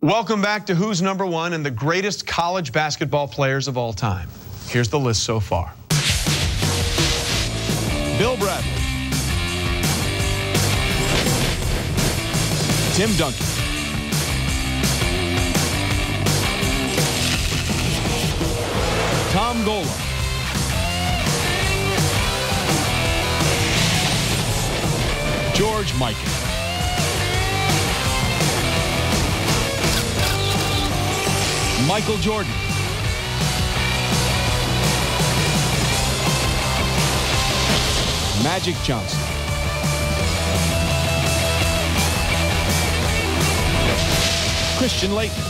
Welcome back to Who's Number One and the greatest college basketball players of all time. Here's the list so far. Bill Bradley. Tim Duncan. Tom Gola. George Mikan. Michael Jordan. Magic Johnson. Christian Laettner.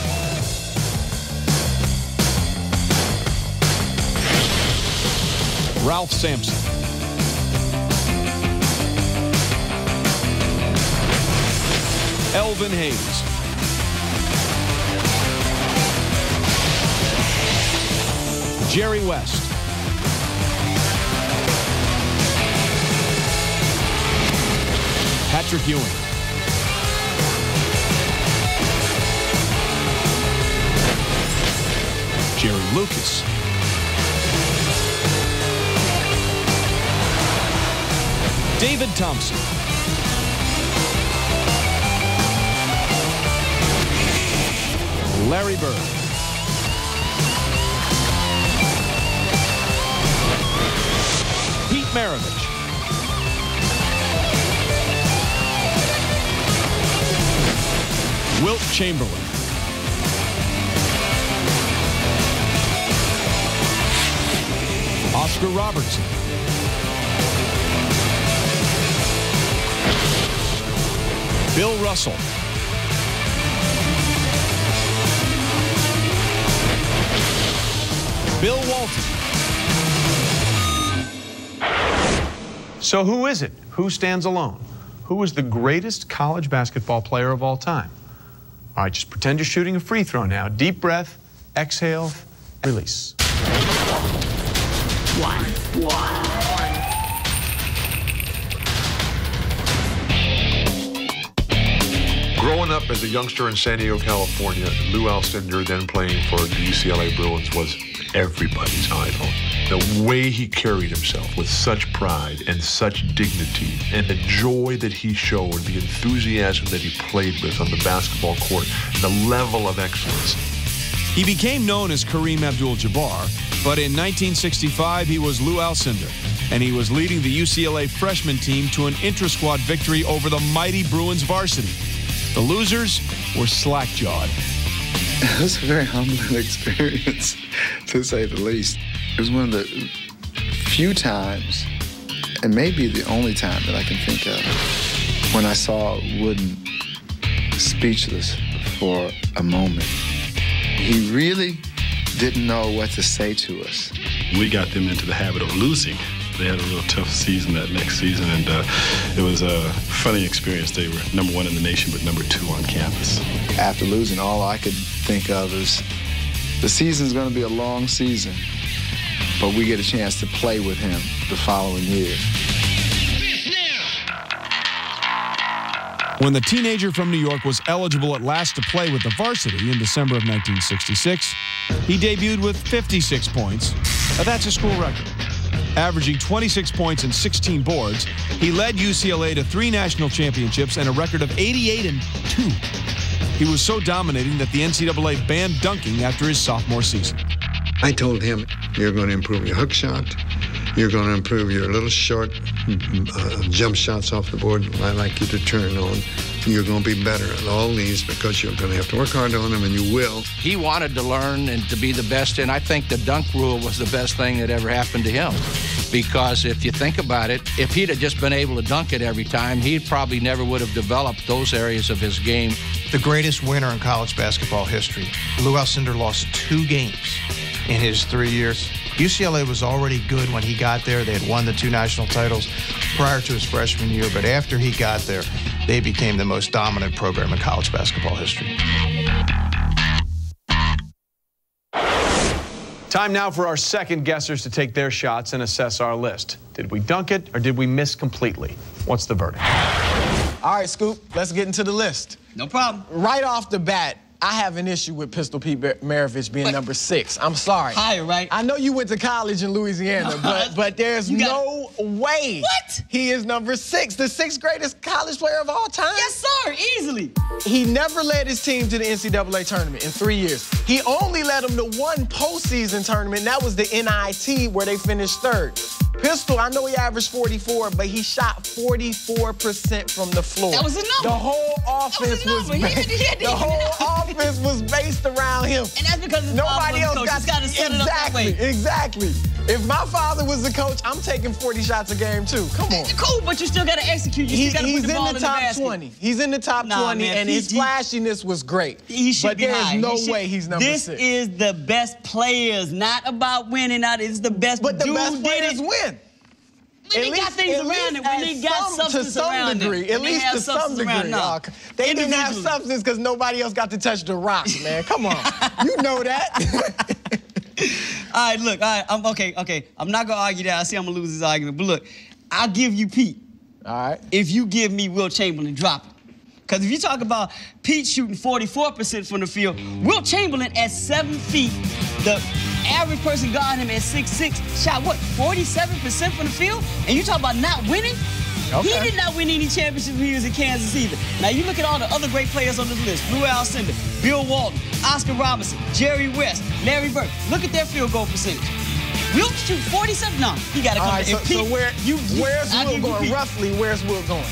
Ralph Sampson. Elvin Hayes. Jerry West. Patrick Ewing. Jerry Lucas. David Thompson. Larry Bird. Pete Maravich. Wilt Chamberlain. Oscar Robertson. Bill Russell. Bill Walton. So who is it? Who stands alone? Who is the greatest college basketball player of all time? All right, just pretend you're shooting a free throw now. Deep breath, exhale, release. One. Growing up as a youngster in San Diego, California, Lou Alcindor, then playing for the UCLA Bruins, was everybody's idol. The way he carried himself with such pride and such dignity, and the joy that he showed, the enthusiasm that he played with on the basketball court, the level of excellence. He became known as Kareem Abdul-Jabbar, but in 1965 he was Lou Alcindor, and he was leading the UCLA freshman team to an intra-squad victory over the mighty Bruins varsity. The losers were slack-jawed. It was a very humbling experience, to say the least. It was one of the few times, and maybe the only time that I can think of, when I saw Wooden speechless for a moment. He really didn't know what to say to us. We got them into the habit of losing. They had a real tough season that next season, and it was a funny experience. They were #1 in the nation, but #2 on campus. After losing, all I could think of is the season's going to be a long season, but we get a chance to play with him the following year. When the teenager from New York was eligible at last to play with the varsity in December of 1966, he debuted with 56 points. Now, that's a school record. Averaging 26 points and 16 boards, he led UCLA to 3 national championships and a record of 88-2. He was so dominating that the NCAA banned dunking after his sophomore season. I told him, you're going to improve your hook shot, you're going to improve your little short jump shots off the board I like you to turn on. You're going to be better at all these because you're going to have to work hard on them, and you will. He wanted to learn and to be the best, and I think the dunk rule was the best thing that ever happened to him. Because if you think about it, if he'd have just been able to dunk it every time, he probably never would have developed those areas of his game. The greatest winner in college basketball history. Lou Alcindor lost 2 games in his 3 years. UCLA was already good when he got there. They had won the 2 national titles prior to his freshman year, but after he got there, they became the most dominant program in college basketball history. Time now for our second guessers to take their shots and assess our list. Did we dunk it or did we miss completely? What's the verdict? All right, Scoop, let's get into the list. No problem. Right off the bat, I have an issue with Pistol Pete Maravich being number 6. I'm sorry. Higher, right? I know you went to college in Louisiana, but there's no way he is number 6, the 6th greatest college player of all time. Yes, sir, easily. He never led his team to the NCAA tournament in 3 years. He only led them to one postseason tournament, and that was the NIT, where they finished 3rd. Pistol, I know he averaged 44, but he shot 44% from the floor. That was his number. The whole offense was based around him. And that's because his nobody else got to set it up that way. Exactly. If my father was the coach, I'm taking 40 shots a game too. Come on. Cool, but you still got to execute. You still got to put the ball in the basket. He's in the top 20. He's in the top 20, man, and his flashiness was great. He should be high. There's no way he's number 6. This is the best players, not about winning. It's the best. But the best players win. When they got things around it, when they got substance around it. At least to some degree. They didn't have substance because nobody else got to touch the rocks, man. Come on. You know that. All right, look, I'm okay. I'm not going to argue that. I see I'm going to lose this argument. But look, I'll give you Pete. All right. If you give me Will Chamberlain, drop it. Because if you talk about Pete shooting 44% from the field, Will Chamberlain at 7 feet, the average person guarding him at 6'6", shot what, 47% from the field? And you talk about not winning? Okay. He did not win any championships when he was in Kansas either. Now you look at all the other great players on this list: Lou Alcindor, Bill Walton, Oscar Robertson, Jerry West, Larry Bird. Look at their field goal percentage. Will shoot 47? No, he got to come. Right, so where's Will going? Roughly, where's Will going?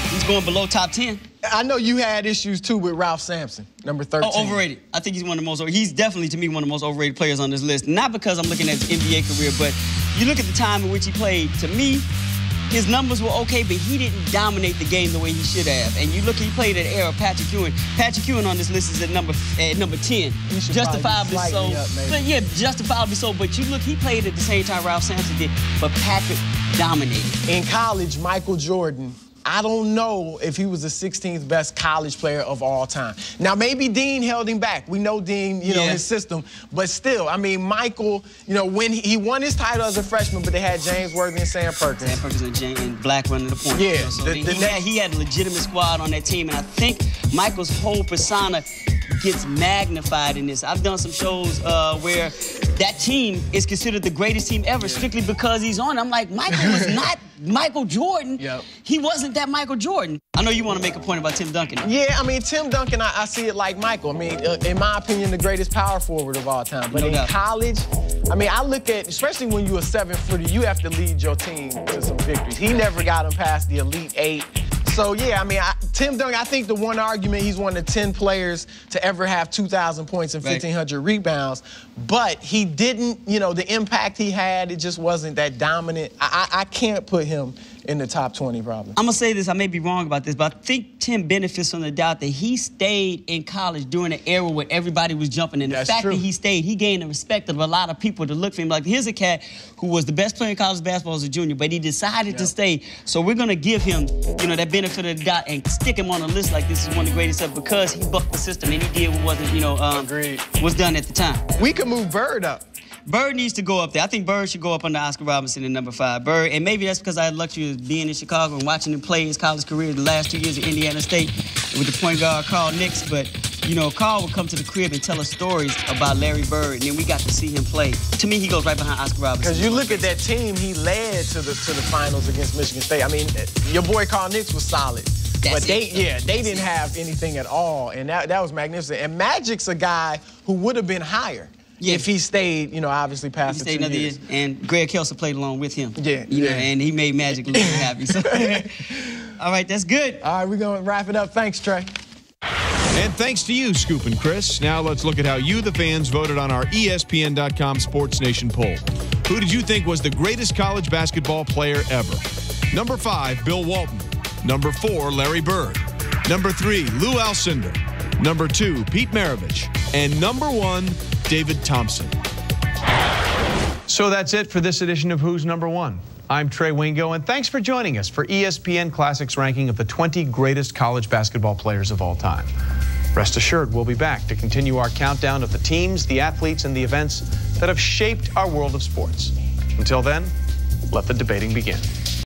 He's going below top 10. I know you had issues, too, with Ralph Sampson, number 13. Oh, overrated. I think he's one of the most, he's definitely, to me, one of the most overrated players on this list. Not because I'm looking at his NBA career, but you look at the time in which he played, to me, his numbers were okay, but he didn't dominate the game the way he should have. And you look, he played at the era of Patrick Ewing. Patrick Ewing on this list is at number 10. Justifiably so. But yeah, justifiably so. But you look, he played at the same time Ralph Sampson did, but Patrick dominated. In college, Michael Jordan, I don't know if he was the 16th best college player of all time. Now, maybe Dean held him back. We know Dean, his system. But still, I mean, Michael, when he won his title as a freshman, but they had James Worthy and Sam Perkins. Sam Perkins and Black running the point. Yeah. So he had a legitimate squad on that team, and I think Michael's whole persona gets magnified in this. I've done some shows where that team is considered the greatest team ever strictly because he's on. I'm like, Michael was not Michael Jordan. Yep. He wasn't that Michael Jordan. I know you want to make a point about Tim Duncan. Yeah, I mean, Tim Duncan, I see it like Michael. I mean, in my opinion, the greatest power forward of all time. But in college, I mean, I look at, especially when you're a 7-footer, you have to lead your team to some victories. He never got him past the Elite 8. So, yeah, I mean, Tim Duncan, I think the one argument, he's one of the 10 players to ever have 2,000 points and 1,500 rebounds. But he didn't, the impact he had, it just wasn't that dominant. I can't put him in the top 20 probably. I'm going to say this, I may be wrong about this, but I think Tim benefits from the doubt that he stayed in college during an era where everybody was jumping. And the fact that he stayed, he gained the respect of a lot of people to look for him. Like, here's a cat who was the best player in college basketball as a junior, but he decided to stay. So we're going to give him, that benefit of the doubt and stick him on a list like this is one of the greatest ever because he bucked the system and he did what wasn't, was done at the time. We could move Bird up. Bird needs to go up there. I think Bird should go up under Oscar Robertson in number 5. Bird, and maybe that's because I had the luxury of being in Chicago and watching him play his college career the last 2 years at Indiana State with the point guard Carl Nicks. But, Carl would come to the crib and tell us stories about Larry Bird, and then we got to see him play. To me, he goes right behind Oscar Robertson. Because you look at that team, he led to the finals against Michigan State. I mean, your boy Carl Nicks was solid. But they didn't have anything at all, and that was magnificent. And Magic's a guy who would have been higher. Yeah. If he stayed, obviously past the 2 years. And Greg Kelso played along with him. Yeah. And he made Magic look happy. So. All right, that's good. All right, we're going to wrap it up. Thanks, Trey. And thanks to you, Scoop and Chris. Now let's look at how you, the fans, voted on our ESPN.com Sports Nation poll. Who did you think was the greatest college basketball player ever? Number 5, Bill Walton. Number 4, Larry Bird. Number 3, Lou Alcindor. Number 2, Pete Maravich. And number 1, David Thompson. So that's it for this edition of Who's Number 1. I'm Trey Wingo, and thanks for joining us for ESPN Classic's ranking of the 20 greatest college basketball players of all time. Rest assured, we'll be back to continue our countdown of the teams, the athletes, and the events that have shaped our world of sports. Until then, let the debating begin.